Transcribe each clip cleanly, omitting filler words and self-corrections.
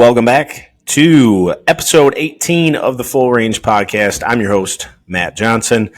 Welcome back to episode 18 of the FullRange Podcast. I'm your host, Matt Johnson.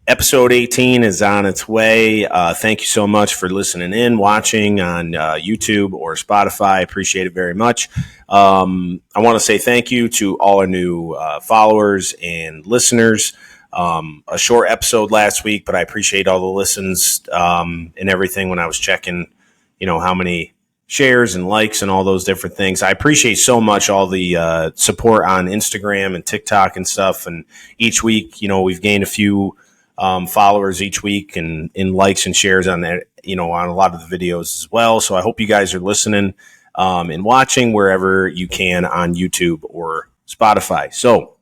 Episode 18 is on its way. Thank you so much for listening in, watching on YouTube or Spotify. I appreciate it very much. I want to say thank you to all our new followers and listeners. A short episode last week, but I appreciate all the listens and everything when I was checking, how many shares and likes and all those different things. I appreciate so much all the support on Instagram and TikTok and stuff. And each week, we've gained a few followers each week and in likes and shares on that, on a lot of the videos as well. So I hope you guys are listening and watching wherever you can on YouTube or Spotify. So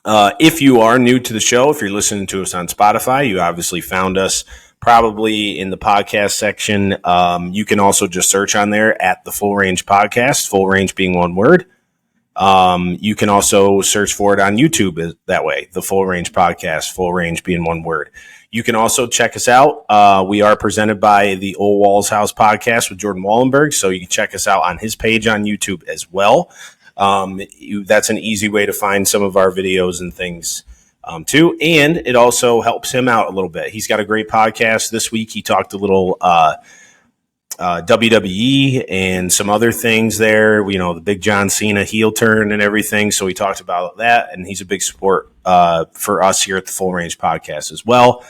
if you are new to the show, if you're listening to us on Spotify, you obviously found us probably in the podcast section. You can also just search on there at the FullRange Podcast, FullRange being one word. You can also search for it on YouTube that way, the FullRange Podcast, FullRange being one word. You can also check us out. We are presented by the Old Walls House Podcast with Jordan Wallenberg, so you can check us out on his page on YouTube as well. That's an easy way to find some of our videos and things too, and it also helps him out a little bit. He's got a great podcast. This week he talked a little WWE and some other things there, the big John Cena heel turn and everything. So we talked about that, and he's a big support for us here at the FullRange Podcast as well.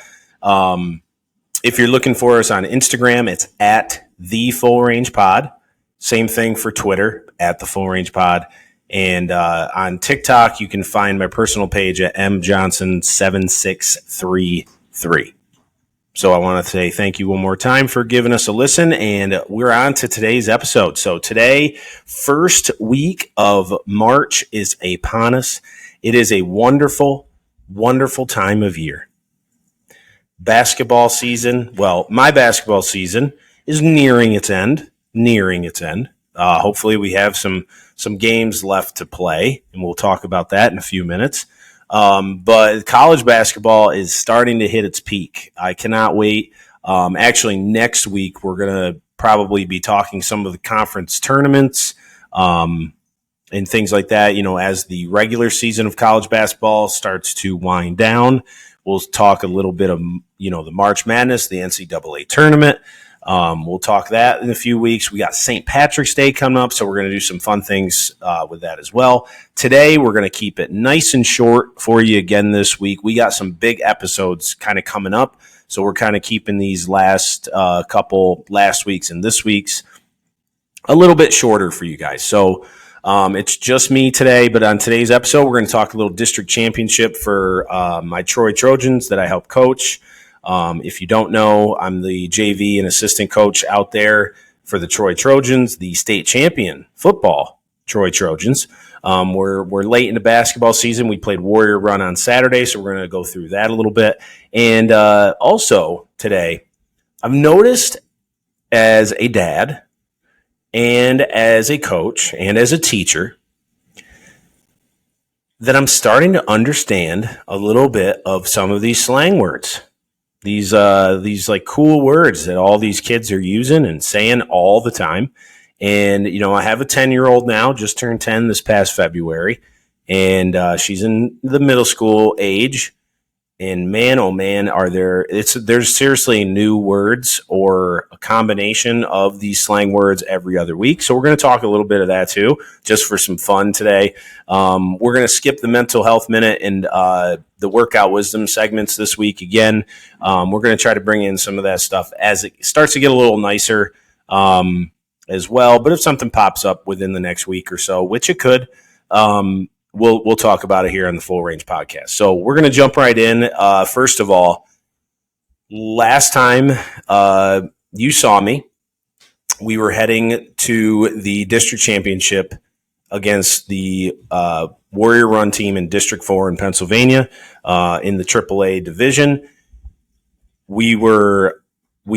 If you're looking for us on Instagram, it's at the FullRange Pod. Same thing for Twitter, at the FullRange Pod. And on TikTok, you can find my personal page at mjohnson7633. So I want to say thank you one more time for giving us a listen, and we're on to today's episode. So today, first week of March is upon us. It is a wonderful, wonderful time of year. Basketball season, my basketball season is nearing its end. Hopefully we have some games left to play, and we'll talk about that in a few minutes. But college basketball is starting to hit its peak. I cannot wait. Actually, next week we're going to probably be talking some of the conference tournaments and things like that. As the regular season of college basketball starts to wind down, we'll talk a little bit of, the March Madness, the NCAA tournament. We'll talk that in a few weeks. We got St. Patrick's Day coming up, so we're going to do some fun things with that as well. Today, we're going to keep it nice and short for you again this week. We got some big episodes kind of coming up, so we're kind of keeping these last week's and this week's a little bit shorter for you guys. So it's just me today, but on today's episode, we're going to talk a little district championship for my Troy Trojans that I help coach. If you don't know, I'm the JV and assistant coach out there for the Troy Trojans, the state champion football Troy Trojans. We're late in the basketball season. We played Warrior Run on Saturday, so we're going to go through that a little bit. And also today, I've noticed as a dad and as a coach and as a teacher that I'm starting to understand a little bit of some of these slang words. These like cool words that all these kids are using and saying all the time. And, I have a 10-year-old now, just turned 10 this past February, and she's in the middle school age. And man, oh man, there's seriously new words or a combination of these slang words every other week. So we're going to talk a little bit of that too, just for some fun today. We're going to skip the mental health minute and the workout wisdom segments this week again. We're going to try to bring in some of that stuff as it starts to get a little nicer as well. But if something pops up within the next week or so, which it could, we'll talk about it here on the FullRange Podcast. So we're going to jump right in. First of all, last time you saw me, we were heading to the district championship against the Warrior Run team in District 4 in Pennsylvania in the AAA division. We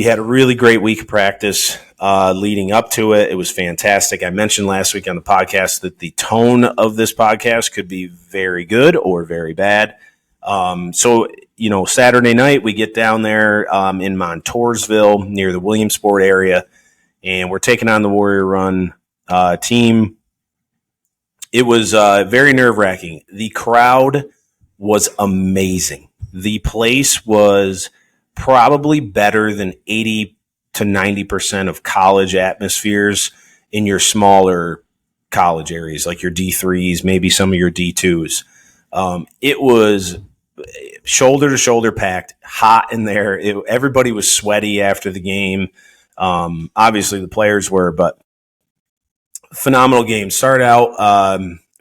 had a really great week of practice leading up to it. It was fantastic. I mentioned last week on the podcast that the tone of this podcast could be very good or very bad. So Saturday night we get down there in Montoursville near the Williamsport area, and we're taking on the Warrior Run team. It was very nerve-wracking. The crowd was amazing. The place was probably better than 80 to 90% of college atmospheres in your smaller college areas, like your D3s, maybe some of your D2s. It was shoulder to shoulder packed, hot in there. Everybody was sweaty after the game. Obviously, the players were, but phenomenal game. Started out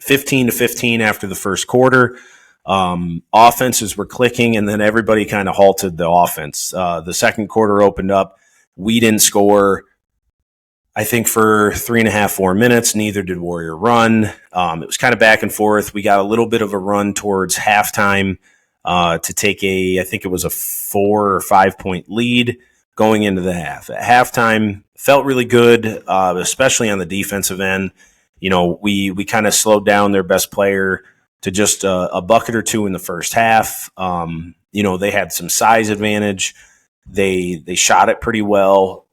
15-15 after the first quarter. Offenses were clicking, and then everybody kind of halted the offense. The second quarter opened up. We didn't score, I think, for 3.5, 4 minutes. Neither did Warrior Run. It was kind of back and forth. We got a little bit of a run towards halftime to take I think it was a 4 or 5 point lead going into the half. At halftime, felt really good, especially on the defensive end. We kind of slowed down their best player to just a bucket or two in the first half. They had some size advantage. They shot it pretty well,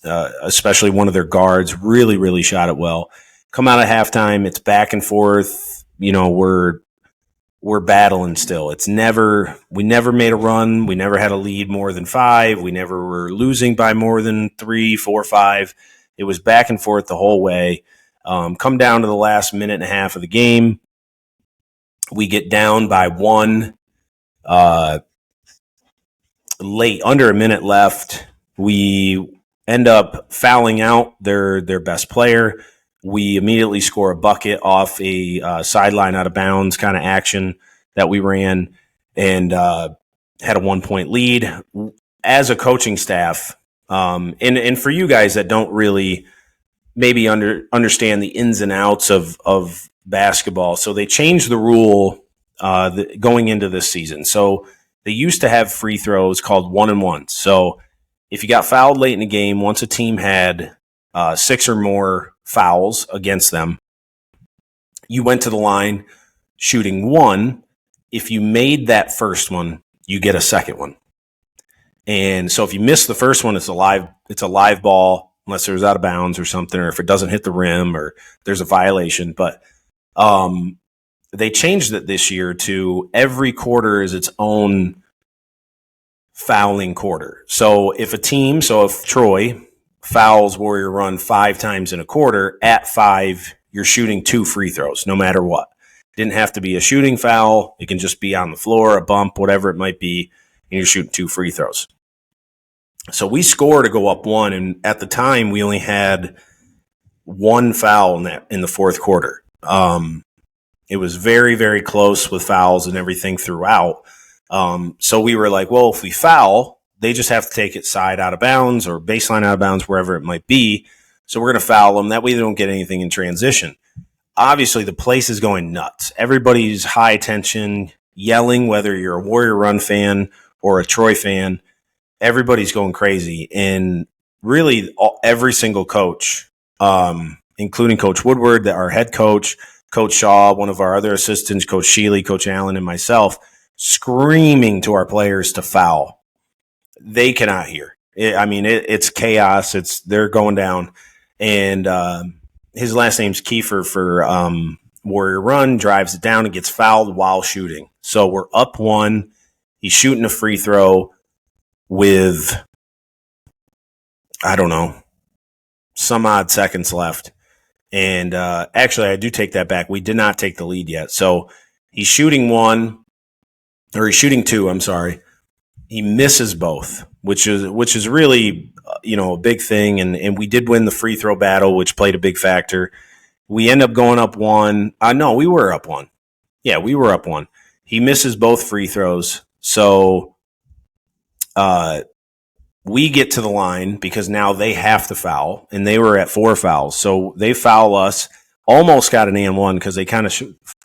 especially one of their guards really, really shot it well. Come out of halftime, it's back and forth. We're battling still. We never made a run. We never had a lead more than 5. We never were losing by more than 3, 4, 5. It was back and forth the whole way. Come down to the last minute and a half of the game. We get down by 1. Late, under a minute left. We end up fouling out their best player. We immediately score a bucket off a sideline out of bounds kind of action that we ran, and had a 1 point lead. As a coaching staff, and for you guys that don't really maybe understand the ins and outs of basketball, so they changed the rule going into this season. So they used to have free throws called 1-and-1. So if you got fouled late in the game, once a team had 6 or more fouls against them, you went to the line shooting 1. If you made that first one, you get a second one. And so if you miss the first one, it's a live ball, unless it was out of bounds or something, or if it doesn't hit the rim or there's a violation. But they changed it this year to every quarter is its own fouling quarter. So if Troy fouls Warrior Run 5 times in a quarter, at 5, you're shooting 2 free throws, no matter what. Didn't have to be a shooting foul. It can just be on the floor, a bump, whatever it might be, and you're shooting 2 free throws. So we score to go up 1, and at the time we only had 1 foul in the fourth quarter. It was very, very close with fouls and everything throughout. So we were like, well, if we foul, they just have to take it side out of bounds or baseline out of bounds, wherever it might be. So we're going to foul them. That way they don't get anything in transition. Obviously, the place is going nuts. Everybody's high tension, yelling, whether you're a Warrior Run fan or a Troy fan. Everybody's going crazy. And really, every single coach, including Coach Woodward, our head coach, Coach Shaw, one of our other assistants, Coach Sheely, Coach Allen, and myself, screaming to our players to foul. They cannot hear. It's chaos. They're going down. And his last name's Kiefer for Warrior Run, drives it down and gets fouled while shooting. So we're up 1. He's shooting a free throw with, I don't know, some odd seconds left. And actually, I do take that back. We did not take the lead yet. So he's shooting 2, I'm sorry. He misses both, which is really, a big thing. And we did win the free throw battle, which played a big factor. We end up going up 1. No, we were up 1. Yeah, we were up 1. He misses both free throws. So we get to the line because now they have to foul, and they were at 4 fouls. So they foul us, almost got an and 1 because they kind of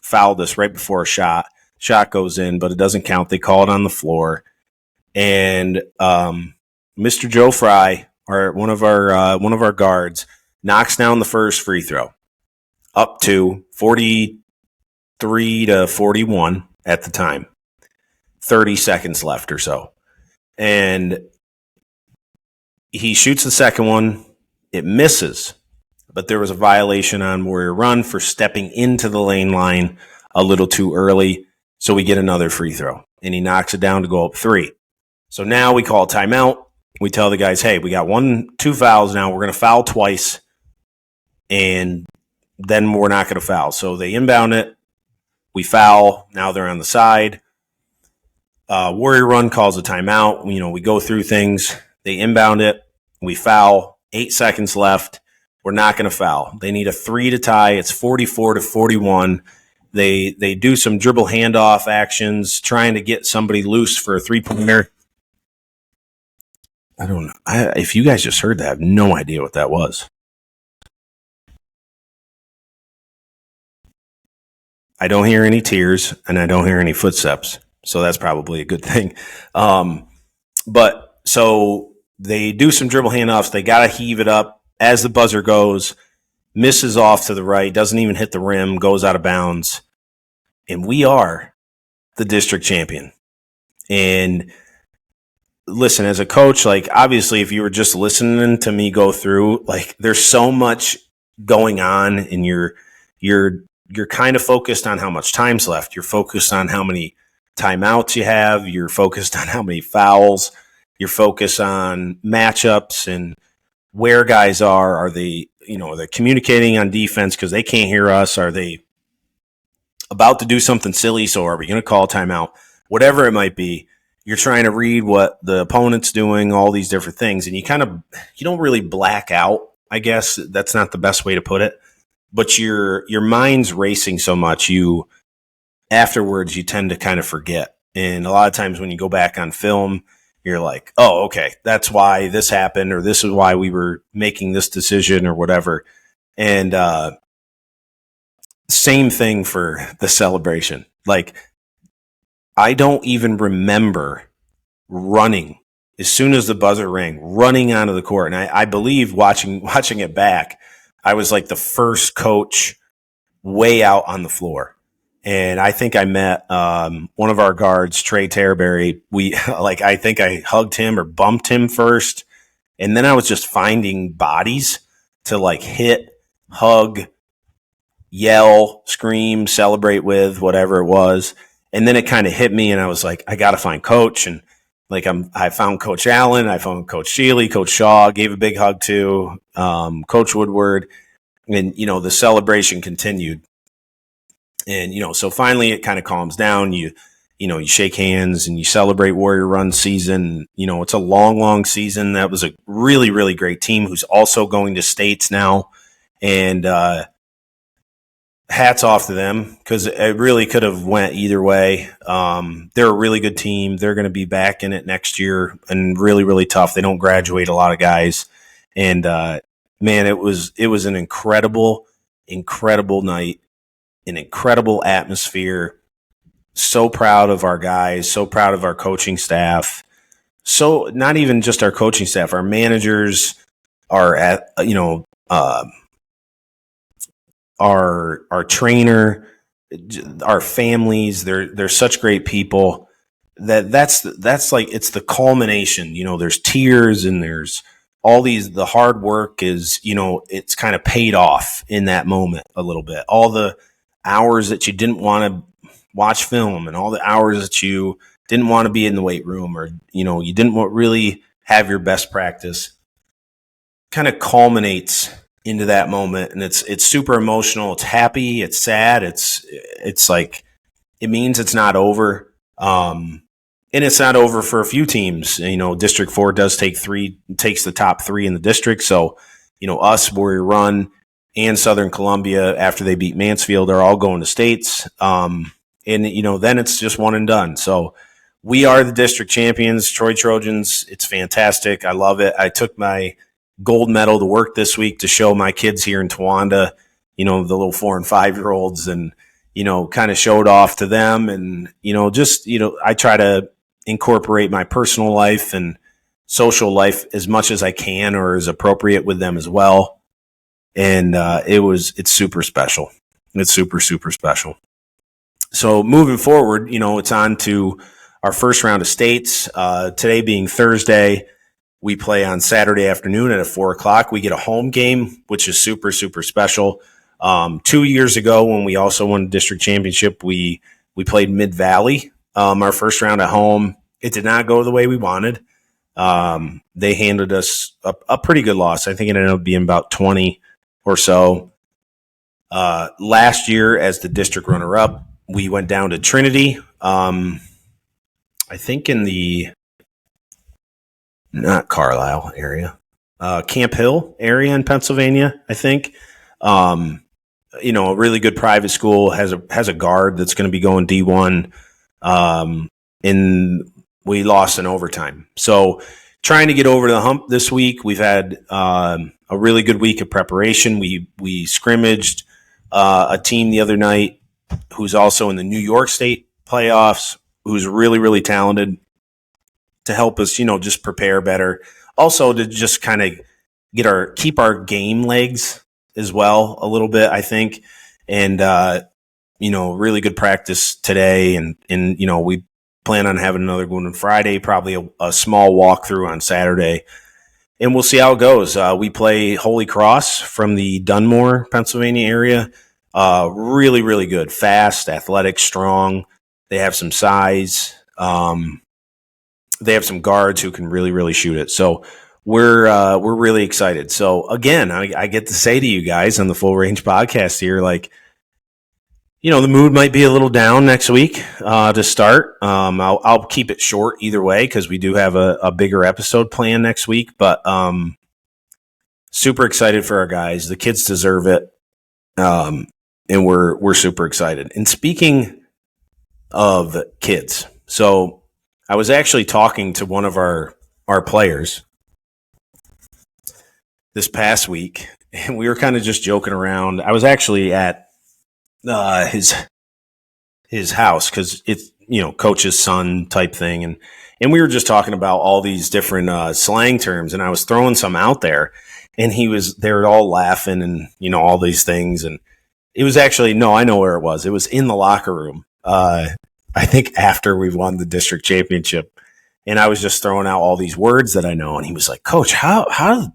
fouled us right before a shot. Shot goes in, but it doesn't count. They call it on the floor. And Mr. Joe Fry, one of our guards, knocks down the first free throw, up to 43 to 41 at the time, 30 seconds left or so. And he shoots the second one. It misses. but there was a violation on Warrior Run for stepping into the lane line a little too early. So we get another free throw, and he knocks it down to go up 3. So now we call timeout. We tell the guys, hey, we got 2 fouls now. We're going to foul twice, and then we're not going to foul. So they inbound it. We foul. Now they're on the side. Warrior Run calls a timeout. We go through things. They inbound it. We foul. 8 seconds left. We're not going to foul. They need a 3 to tie. It's 44-41. They do some dribble handoff actions, trying to get somebody loose for a 3-pointer. I don't know. If you guys just heard that, I have no idea what that was. I don't hear any tears, and I don't hear any footsteps, so that's probably a good thing. But so they do some dribble handoffs. They got to heave it up as the buzzer goes, misses off to the right, doesn't even hit the rim, goes out of bounds, and we are the district champion. And listen, as a coach, obviously if you were just listening to me go through, there's so much going on, and you're kind of focused on how much time's left. You're focused on how many timeouts you have. You're focused on how many fouls. You're focused on matchups and where guys are. Are they, they're communicating on defense because they can't hear us? Are they about to do something silly? So are we going to call timeout? Whatever it might be, you're trying to read what the opponent's doing, all these different things. And you don't really black out, I guess. That's not the best way to put it. But your mind's racing so much, afterwards you tend to kind of forget. And a lot of times when you go back on film, you're like, oh, okay, that's why this happened, or this is why we were making this decision, or whatever. And same thing for the celebration. I don't even remember running as soon as the buzzer rang, running onto the court. And I believe watching it back, I was like the first coach way out on the floor. And I think I met one of our guards, Trey Terberry. I think I hugged him or bumped him first. And then I was just finding bodies to hit, hug, yell, scream, celebrate with, whatever it was. And then it kind of hit me, and I was like, I got to find Coach. And I found Coach Allen, I found Coach Shealy, Coach Shaw, gave a big hug to Coach Woodward, and the celebration continued. And so finally it kind of calms down. You shake hands and you celebrate Warrior Run season. It's a long season. That was a really, really great team who's also going to states now, and hats off to them, because it really could have went either way. They're a really good team. They're going to be back in it next year, and really, really tough. They don't graduate a lot of guys. And man, it was an incredible night, an incredible atmosphere. So proud of our guys, so proud of our coaching staff. So not even just our coaching staff, our managers, our trainer, our families. They're such great people that's it's the culmination. There's tears, and there's all the hard work is, it's kind of paid off in that moment a little bit. All the hours that you didn't want to watch film, and all the hours that you didn't want to be in the weight room, or, you didn't really have your best practice, kind of culminates into that moment. And it's super emotional. It's happy. It's sad. It's it means it's not over. And it's not over for a few teams. District 4 takes the top 3 in the district. So, us, Warrior Run, and Southern Columbia, after they beat Mansfield, are all going to states. And then it's just one and done. So we are the district champions, Troy Trojans. It's fantastic. I love it. I took my gold medal to work this week to show my kids here in Towanda, the little 4 and 5-year-olds, and, kind of showed off to them. And, I try to incorporate my personal life and social life as much as I can, or as appropriate, with them as well. And it's super special. It's super, super special. So moving forward, it's on to our first round of states, today being Thursday. We play on Saturday afternoon at 4:00. We get a home game, which is super, super special. 2 years ago, when we also won the district championship, we played Mid-Valley, our first round at home. It did not go the way we wanted. They handed us a pretty good loss. I think it ended up being about 20 or so. Last year, as the district runner-up, we went down to Trinity. I think in the not Carlisle area, Camp Hill area in Pennsylvania, I think. A really good private school has a guard that's going to be going D1. And we lost in overtime. So trying to get over the hump this week. We've had a really good week of preparation. We scrimmaged a team the other night who's also in the New York State playoffs, who's really, really talented, to help us, just prepare better. Also to just kind of keep our game legs as well a little bit, I think. And, really good practice today. And we plan on having another one on Friday, probably a small walkthrough on Saturday. And we'll see how it goes. We play Holy Cross from the Dunmore, Pennsylvania area. Really, really good. Fast, athletic, strong. They have some size. They have some guards who can really, really shoot it. So we're really excited. So again, I get to say to you guys on the Full Range podcast here, the mood might be a little down next week to start. I'll keep it short either way because we do have a bigger episode planned next week. But super excited for our guys. The kids deserve it, and we're super excited. And speaking of kids, so I was actually talking to one of our players this past week, and we were kind of just joking around. I was actually at his house because it's coach's son type thing, and we were just talking about all these different slang terms, and I was throwing some out there, and they were all laughing and all these things, and it was actually I know where it was. It was in the locker room. I think after we won the district championship, and I was just throwing out all these words that I know, and he was like, "Coach, how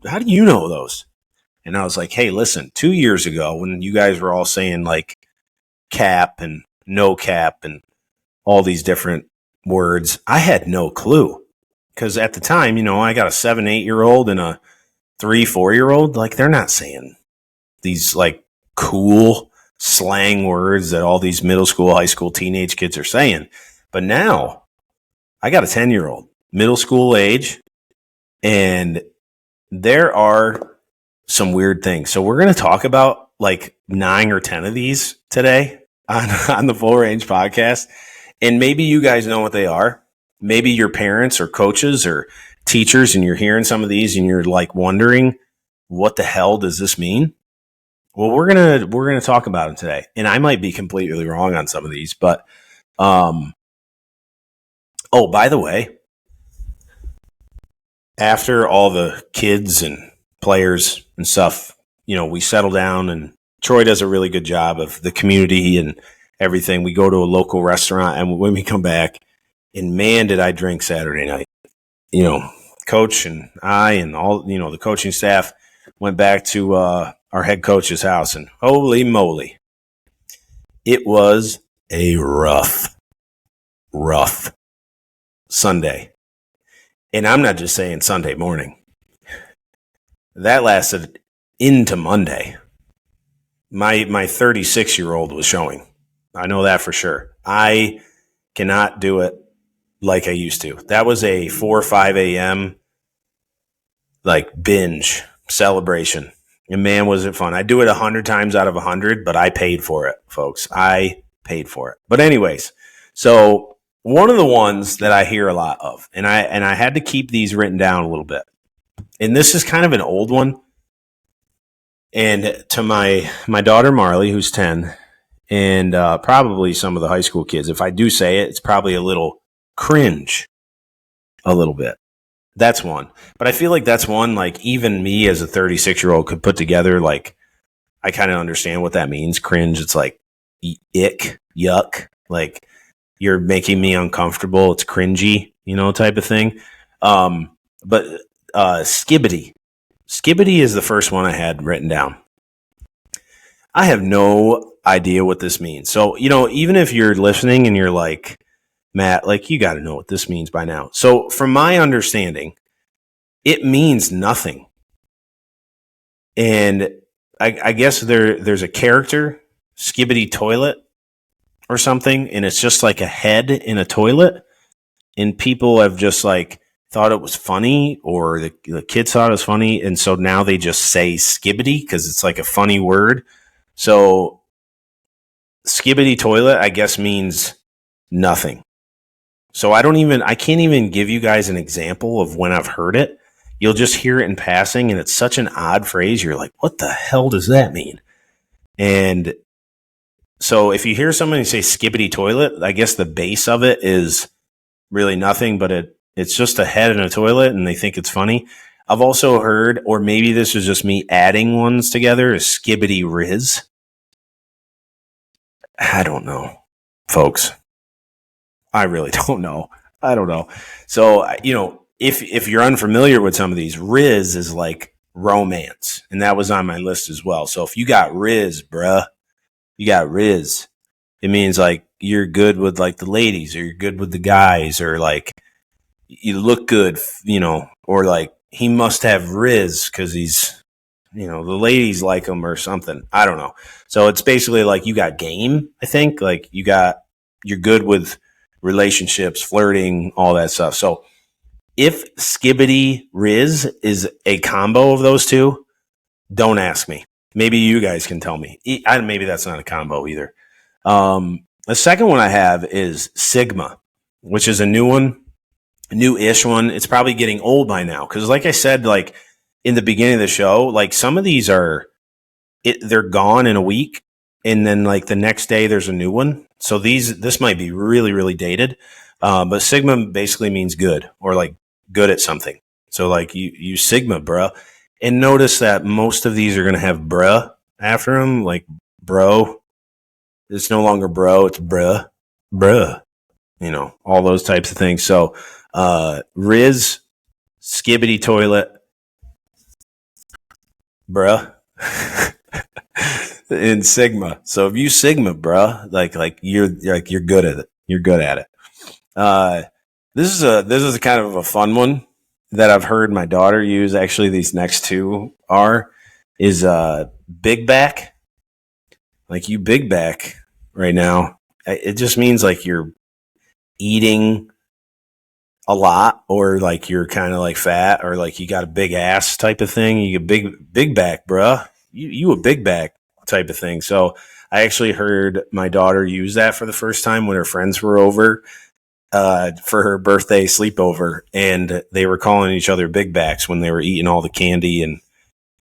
do you know those?" And I was like, "Hey, listen, 2 years ago when you guys were all saying like cap and no cap and all these different words, I had no clue because at the time, I got a 7-8-year-old and a 3-4-year-old. Like they're not saying these like cool slang words that all these middle school, high school, teenage kids are saying. But now I got a 10-year-old, middle school age, and there are some weird things. So we're going to talk about like 9 or 10 of these today on the Full Range podcast. And maybe you guys know what they are. Maybe your parents or coaches or teachers, and you're hearing some of these and you're like wondering, what the hell does this mean? Well, we're gonna talk about them today, and I might be completely wrong on some of these, but oh, by the way, after all the kids and players and stuff, we settle down, and Troy does a really good job of the community and everything. We go to a local restaurant, and when we come back, and man, did I drink Saturday night. Coach and I and all the coaching staff went back to our head coach's house, and holy moly, it was a rough Sunday. And I'm not just saying Sunday morning. That lasted into Monday. My 36-year-old was showing. I know that for sure. I cannot do it like I used to. That was a 4 or 5 a.m. like binge celebration. And man, was it fun. I do it 100 times out of 100, but I paid for it, folks. I paid for it. But anyways, so one of the ones that I hear a lot of, and I had to keep these written down a little bit. And this is kind of an old one. And to my daughter Marley, who's 10, and probably some of the high school kids, if I do say it, it's probably a little cringe, a little bit. That's one. But I feel like that's one, like even me as a 36-year-old could put together, like I kind of understand what that means. Cringe, it's like ick, yuck, like you're making me uncomfortable. It's cringy, type of thing. But Skibbity. Skibbity is the first one I had written down. I have no idea what this means. So, even if you're listening and you're like, Matt, like, you got to know what this means by now. So, from my understanding, it means nothing. And I guess there's a character, Skibbity Toilet or something, and it's just like a head in a toilet. And people have just like thought it was funny, or the kids thought it was funny. And so now they just say Skibbity because it's like a funny word. So Skibbity Toilet, I guess, means nothing. So I can't even give you guys an example of when I've heard it. You'll just hear it in passing, and it's such an odd phrase. You're like, what the hell does that mean? And so if you hear somebody say Skibbity Toilet, I guess the base of it is really nothing, but it's just a head in a toilet, and they think it's funny. I've also heard, or maybe this is just me adding ones together, is Skibbity Riz. I don't know, folks. I really don't know. I don't know. So, if you're unfamiliar with some of these, Riz is like romance, and that was on my list as well. So if you got Riz, bruh, you got Riz. It means like you're good with like the ladies, or you're good with the guys, or like you look good, or like he must have Riz because he's, the ladies like him or something. I don't know. So it's basically like you got game, I think. Like you're good with relationships, flirting, all that stuff. So if Skibbity Riz is a combo of those two, don't ask me. Maybe you guys can tell me. Maybe that's not a combo either. The second one I have is Sigma, which is a new one, a new-ish one. It's probably getting old by now because, like I said, like in the beginning of the show, like some of these they're gone in a week, and then like the next day there's a new one. So this might be really, really dated. But Sigma basically means good, or like good at something. So like you Sigma, bruh. And notice that most of these are going to have bruh after them, like bro. It's no longer bro, it's bruh, all those types of things. So Riz, Skibbity Toilet, bruh, and Sigma. So if you Sigma, bruh, like you're good at it. You're good at it. This is a kind of a fun one that I've heard my daughter use. Actually, these next two is big back. Like you big back right now. It just means like you're eating a lot, or like you're kind of like fat, or like you got a big ass type of thing. You get big back, bruh. You a big back type of thing. So I actually heard my daughter use that for the first time when her friends were over for her birthday sleepover, and they were calling each other big backs when they were eating all the candy and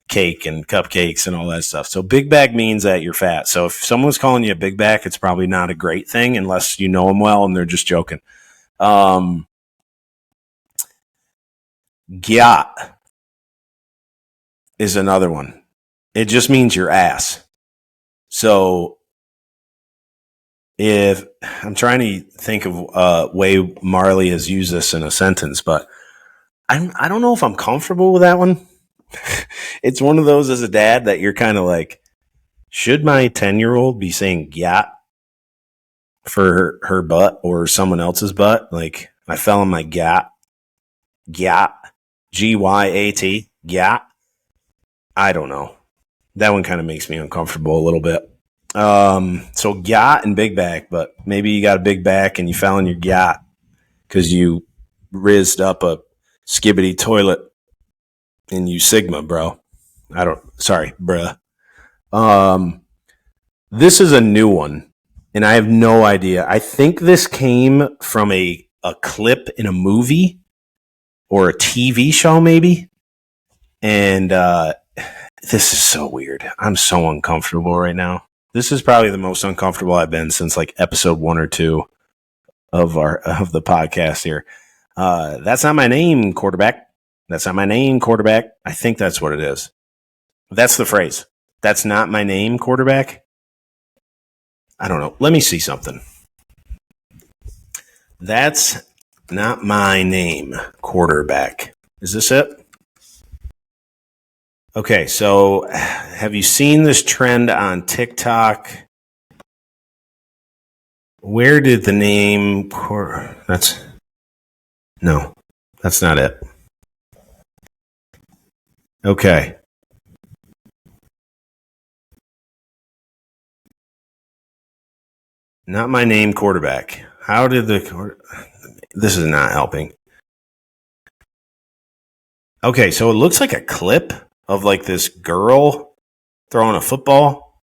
cake and cupcakes and all that stuff. So big back means that you're fat. So if someone's calling you a big back, it's probably not a great thing unless you know them well and they're just joking. Gyat is another one. It just means your ass. So if I'm trying to think of a way Marley has used this in a sentence, but I don't know if I'm comfortable with that one. It's one of those as a dad that you're kind of like, should my 10-year-old be saying gyat for her butt or someone else's butt? Like, I fell on my gyat, Gyat, gyat. I don't know. That one kind of makes me uncomfortable a little bit. So gyat and big back, but maybe you got a big back and you fell on your gyat because you rizzed up a Skibbity Toilet and you Sigma, bro. Sorry, bruh. This is a new one, and I have no idea. I think this came from a clip in a movie or a TV show, maybe. And this is so weird. I'm so uncomfortable right now. This is probably the most uncomfortable I've been since like episode 1 or 2 of the podcast here. That's not my name, quarterback. That's not my name, quarterback. I think that's what it is. That's the phrase. That's not my name, quarterback. I don't know. Let me see something. That's not my name, quarterback. Is this it? Okay, so have you seen this trend on TikTok? Where did the name... That's not it. Okay. Not my name, quarterback. How did this is not helping. Okay, so it looks like a clip of like this girl throwing a football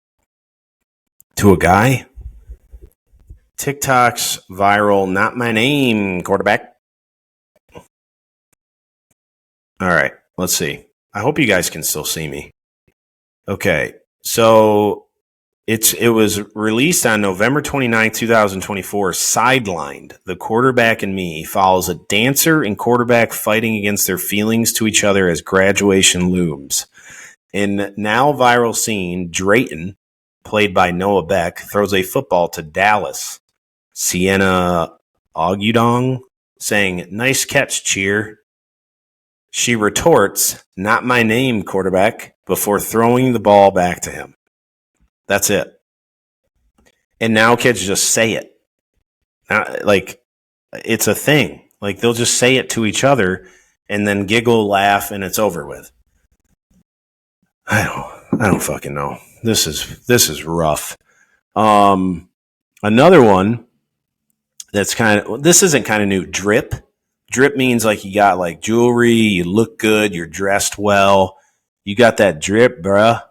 to a guy. TikTok's viral, not my name, quarterback. All right, let's see. I hope you guys can still see me. Okay, so it was released on November 29th, 2024, sidelined. The Quarterback and Me follows a dancer and quarterback fighting against their feelings to each other as graduation looms. In now viral scene, Drayton, played by Noah Beck, throws a football to Dallas. Sienna Ogudong saying, "Nice catch, cheer." She retorts, "Not my name, quarterback," before throwing the ball back to him. That's it. And now kids just say it. Like, it's a thing. Like, they'll just say it to each other and then giggle, laugh, and it's over with. I don't fucking know. This is rough. Another one that's this isn't kind of new. Drip. Drip means like you got like jewelry, you look good, you're dressed well. You got that drip, bruh.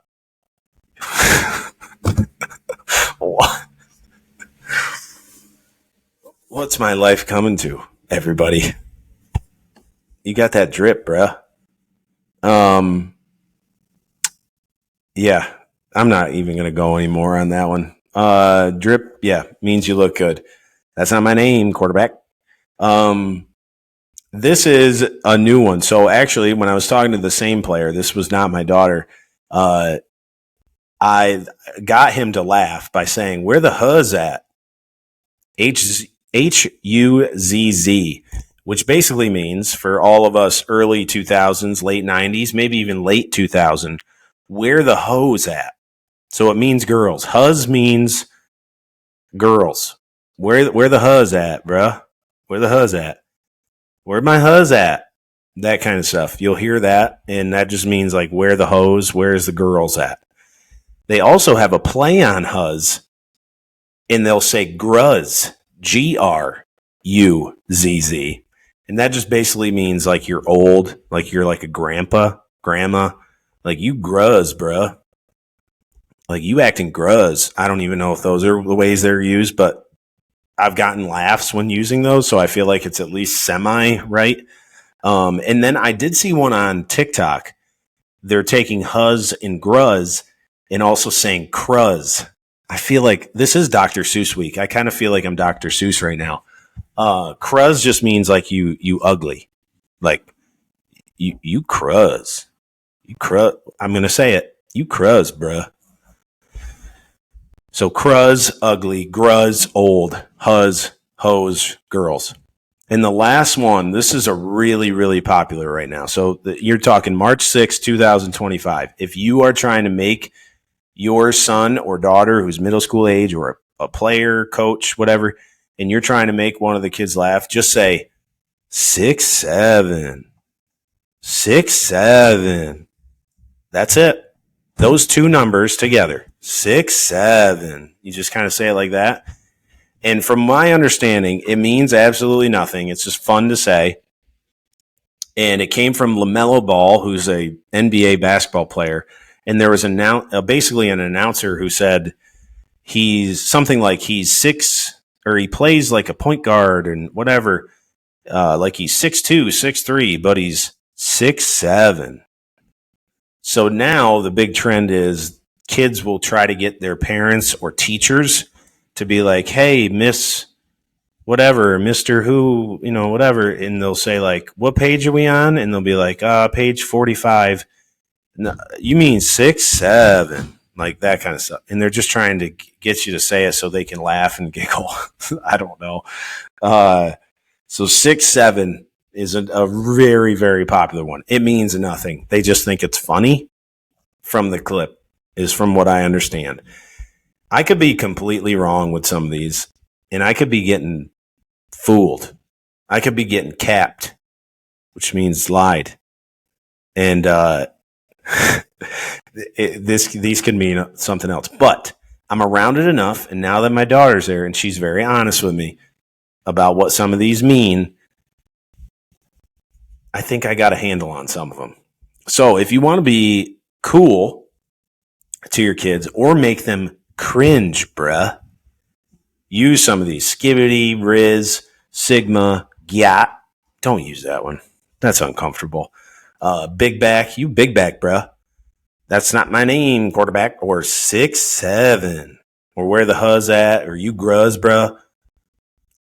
What's my life coming to, everybody? You got that drip, bruh. Yeah, I'm not even going to go anymore on that one. Drip, yeah, means you look good. That's not my name, quarterback. This is a new one. So actually, when I was talking to the same player, this was not my daughter. I got him to laugh by saying, "Where the huzz at?" H-U-Z-Z, which basically means for all of us early 2000s, late 90s, maybe even late 2000, where the hose at? So it means girls. Huzz means girls. Where the huzz at, bruh? Where the huzz at? Where my huzz at? That kind of stuff. You'll hear that, and that just means like where the hose, where's the girls at? They also have a play on huzz, and they'll say gruzz, G-R-U-Z-Z. And that just basically means like you're old, like you're like a grandma, like you gruzz, bruh. Like you acting gruzz. I don't even know if those are the ways they're used, but I've gotten laughs when using those, so I feel like it's at least semi-right. And then I did see one on TikTok. They're taking huzz and gruzz and also saying cruzz. I feel like this is Dr. Seuss week. I kind of feel like I'm Dr. Seuss right now. Cruzz just means like you ugly. Like you cruzz. You cruzz. I'm going to say it. You cruzz, bruh. So cruzz, ugly, gruzz, old, huzz, hose, girls. And the last one, this is a really, really popular right now. So you're talking March 6, 2025. If you are trying to make your son or daughter who's middle school age or a player, coach, whatever, and you're trying to make one of the kids laugh, just say 6'7". 6'7". That's it. Those two numbers together, 6'7". You just kind of say it like that. And from my understanding, it means absolutely nothing. It's just fun to say. And it came from LaMelo Ball, who's a NBA basketball player. And there was basically an announcer who said he's something like he's 6, or he plays like a point guard and whatever, like he's 6'2", 6'3", but he's 6'7". So now the big trend is kids will try to get their parents or teachers to be like, "Hey, Miss whatever, Mr. Who, whatever." And they'll say like, "What page are we on?" And they'll be like, "Page 45. No, you mean 6'7", like that kind of stuff. And they're just trying to get you to say it so they can laugh and giggle. I don't know. So 6'7" is a very, very popular one. It means nothing. They just think it's funny. from the clip, is from what I understand. I could be completely wrong with some of these, and I could be getting fooled. I could be getting capped, which means lied. And these could mean something else. But I'm around it enough, and now that my daughter's there and she's very honest with me about what some of these mean, I think I got a handle on some of them. So if you want to be cool to your kids or make them cringe, bruh, use some of these. Skibbity, Riz, Sigma, Gyat. Don't use that one. That's uncomfortable. Big back, you big back, bruh. That's not my name, quarterback. Or 6'7", or where the huzz at, or you gruz, bruh.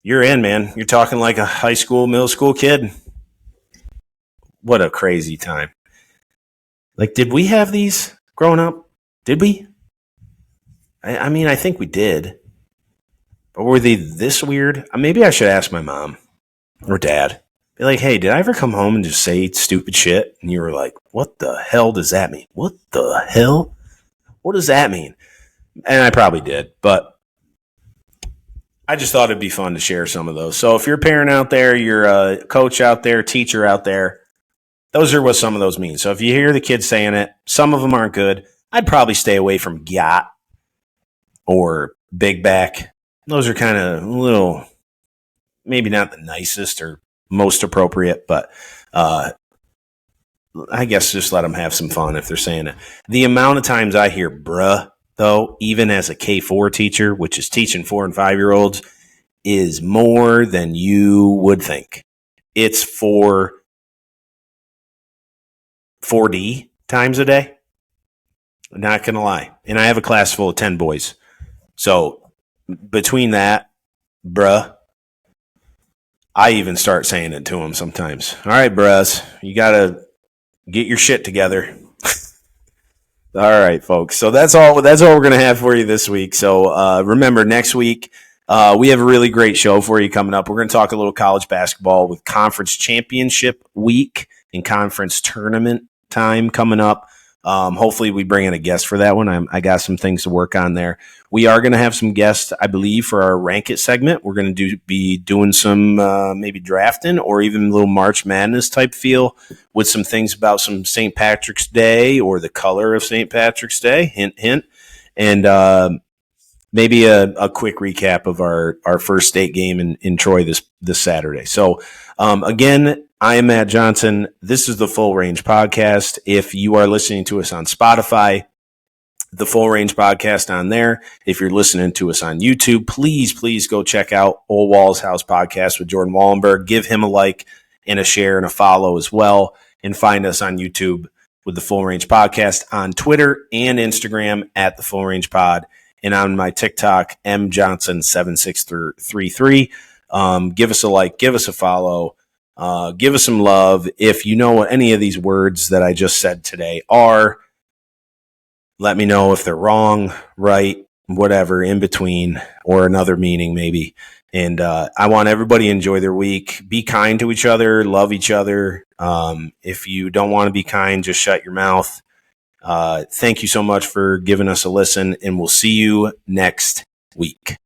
You're in, man. You're talking like a high school, middle school kid. What a crazy time. Like, did we have these growing up? Did we? I mean, I think we did. But were they this weird? Maybe I should ask my mom or dad. Be like, hey, did I ever come home and just say stupid shit? And you were like, what the hell does that mean? What the hell? What does that mean? And I probably did, but I just thought it'd be fun to share some of those. So if you're a parent out there, you're a coach out there, teacher out there, those are what some of those mean. So if you hear the kids saying it, some of them aren't good. I'd probably stay away from gyat or big back. Those are kind of a little, maybe not the nicest or most appropriate, but I guess just let them have some fun if they're saying it. The amount of times I hear bruh, though, even as a K4 teacher, which is teaching 4 and 5-year-olds, is more than you would think. It's 4D times a day. I'm not going to lie. And I have a class full of 10 boys. So between that, bruh, I even start saying it to them sometimes. All right, bruhs, you got to get your shit together. All right, folks. So that's all we're going to have for you this week. So remember, next week, we have a really great show for you coming up. We're going to talk a little college basketball with conference championship week and conference tournament time coming up. Hopefully we bring in a guest for that one. I got some things to work on there. We are going to have some guests, I believe, for our Rank It segment. We're going to be doing some maybe drafting or even a little March Madness type feel with some things about some St. Patrick's Day or the color of St. Patrick's Day. Hint, hint. And maybe a quick recap of our first state game in Troy this Saturday. So again, I am Matt Johnson. This is the Full Range Podcast. If you are listening to us on Spotify, the Full Range Podcast on there. If you're listening to us on YouTube, please go check out Old Walls House Podcast with Jordan Wallenberg. Give him a like and a share and a follow as well. And find us on YouTube with the Full Range Podcast, on Twitter and Instagram at the Full Range Pod, and on my TikTok, mjohnson7633. Give us a like, give us a follow. Give us some love. If you know what any of these words that I just said today are, let me know if they're wrong, right, whatever, in between, or another meaning maybe. And I want everybody to enjoy their week. Be kind to each other. Love each other. If you don't want to be kind, just shut your mouth. Thank you so much for giving us a listen, and we'll see you next week.